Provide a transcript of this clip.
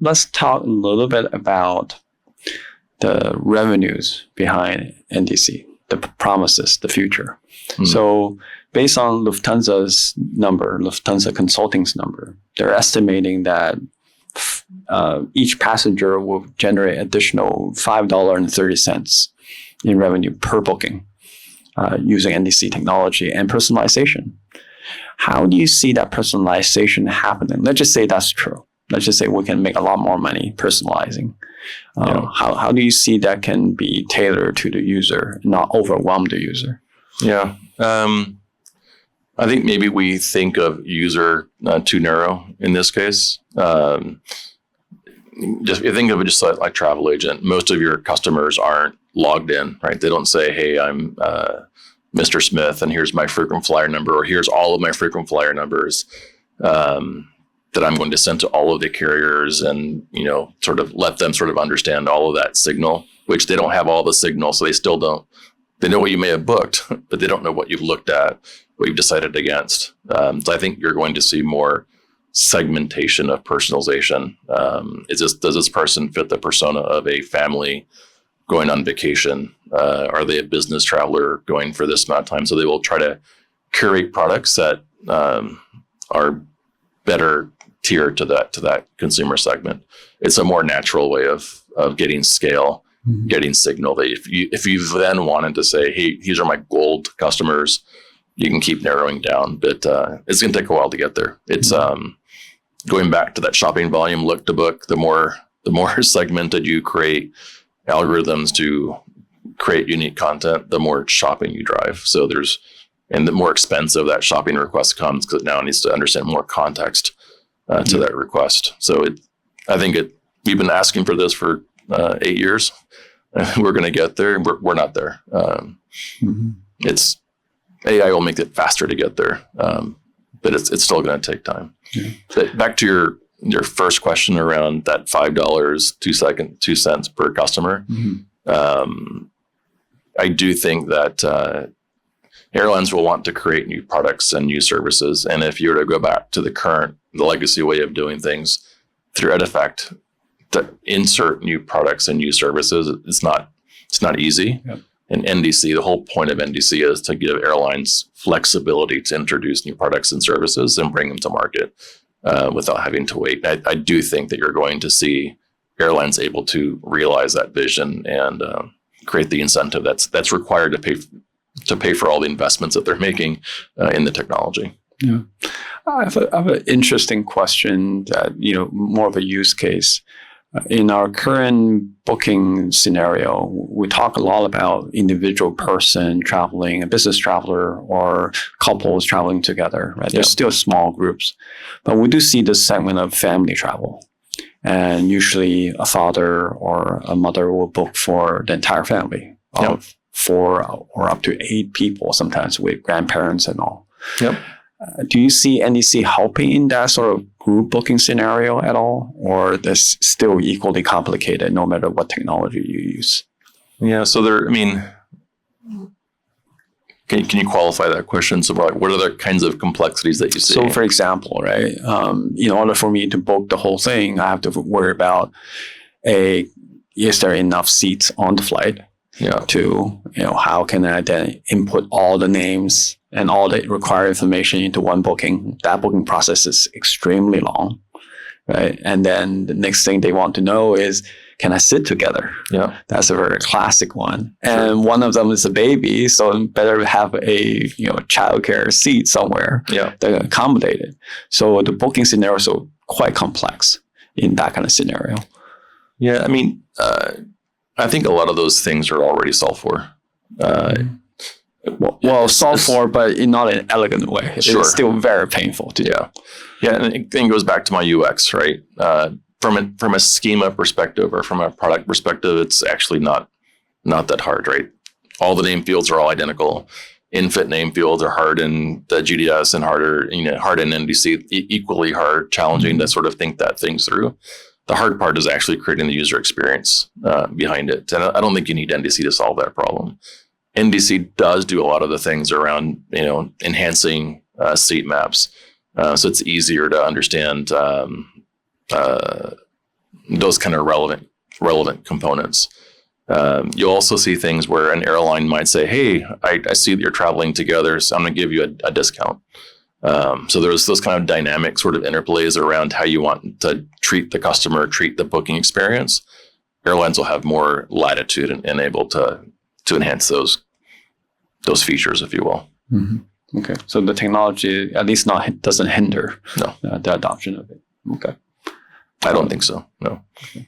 let's talk a little bit about the revenues behind NDC, the promises, the future. So based on Lufthansa Consulting's number, they're estimating that each passenger will generate additional $5.30 in revenue per booking using NDC technology and personalization. How do you see that personalization happening? Let's just say that's true. Let's just say we can make a lot more money personalizing. How do you see that can be tailored to the user, not overwhelm the user? Yeah. I think maybe we think of user too narrow in this case. Just you think of it just like travel agent. Most of your customers aren't logged in, right? They don't say, "Hey, I'm Mr. Smith, and here's my frequent flyer number," or "Here's all of my frequent flyer numbers that I'm going to send to all of the carriers," and sort of let them sort of understand all of that signal, which they don't have all the signal, so they still don't. They know what you may have booked, but they don't know what you've looked at, what you've decided against. So I think you're going to see more segmentation of personalization. Does this person fit the persona of a family going on vacation? Are they a business traveler going for this amount of time? So they will try to curate products that are better tiered to that consumer segment. It's a more natural way of getting scale, getting signal. That if you then wanted to say, "Hey, these are my gold customers," you can keep narrowing down, but it's going to take a while to get there. It's going back to that shopping volume look to book. The more segmented you create algorithms to create unique content, the more shopping you drive. So and the more expensive that shopping request comes, because now it needs to understand more context to that request. So I think we've been asking for this for 8 years. We're going to get there. We're not there. It's AI will make it faster to get there, but it's still going to take time. But back to your first question around that $5, 2 cents per customer. I do think that airlines will want to create new products and new services. And if you were to go back to the legacy way of doing things through EdEffect, to insert new products and new services, it's not easy. And NDC, the whole point of NDC is to give airlines flexibility to introduce new products and services and bring them to market without having to wait. I do think that you're going to see airlines able to realize that vision and create the incentive that's required to pay for all the investments that they're making in the technology. Yeah, I have an interesting question that more of a use case. In our current booking scenario, we talk a lot about individual person traveling, a business traveler, or couples traveling together, right? There's still small groups, but we do see this segment of family travel. And usually a father or a mother will book for the entire family of 4 or up to 8 people, sometimes with grandparents and all. Do you see NDC helping in that sort of group booking scenario at all? Or that's still equally complicated no matter what technology you use? Yeah, so can you qualify that question? So what are the kinds of complexities that you see? So for example, right, in order for me to book the whole thing, I have to worry about is there enough seats on the flight? How can I then input all the names and all the required information into one booking? That booking process is extremely long, right? And then the next thing they want to know is, can I sit together? That's a very classic one. And one of them is a baby, so better have a childcare seat somewhere that accommodate it. So the booking scenario is quite complex in that kind of scenario. Yeah, I mean, I think a lot of those things are already solved for. Solved for, but in not an elegant way. It's still very painful to do. Yeah, and it goes back to my UX, right? From a schema perspective or from a product perspective, it's actually not that hard, right? All the name fields are all identical. In-fit name fields are hard in the GDS and hard in NDC, equally hard, challenging to sort of think that things through. The hard part is actually creating the user experience behind it. And I don't think you need NDC to solve that problem. NDC does do a lot of the things around, enhancing seat maps. So it's easier to understand those kind of relevant components. You'll also see things where an airline might say, hey, I see that you're traveling together, so I'm going to give you a discount. So there's those kind of dynamic sort of interplays around how you want to treat the customer, treat the booking experience. Airlines will have more latitude and able to enhance those features, if you will. Mm-hmm. Okay. So the technology at least doesn't hinder No. the adoption of it. Okay. I don't think so. No. Okay.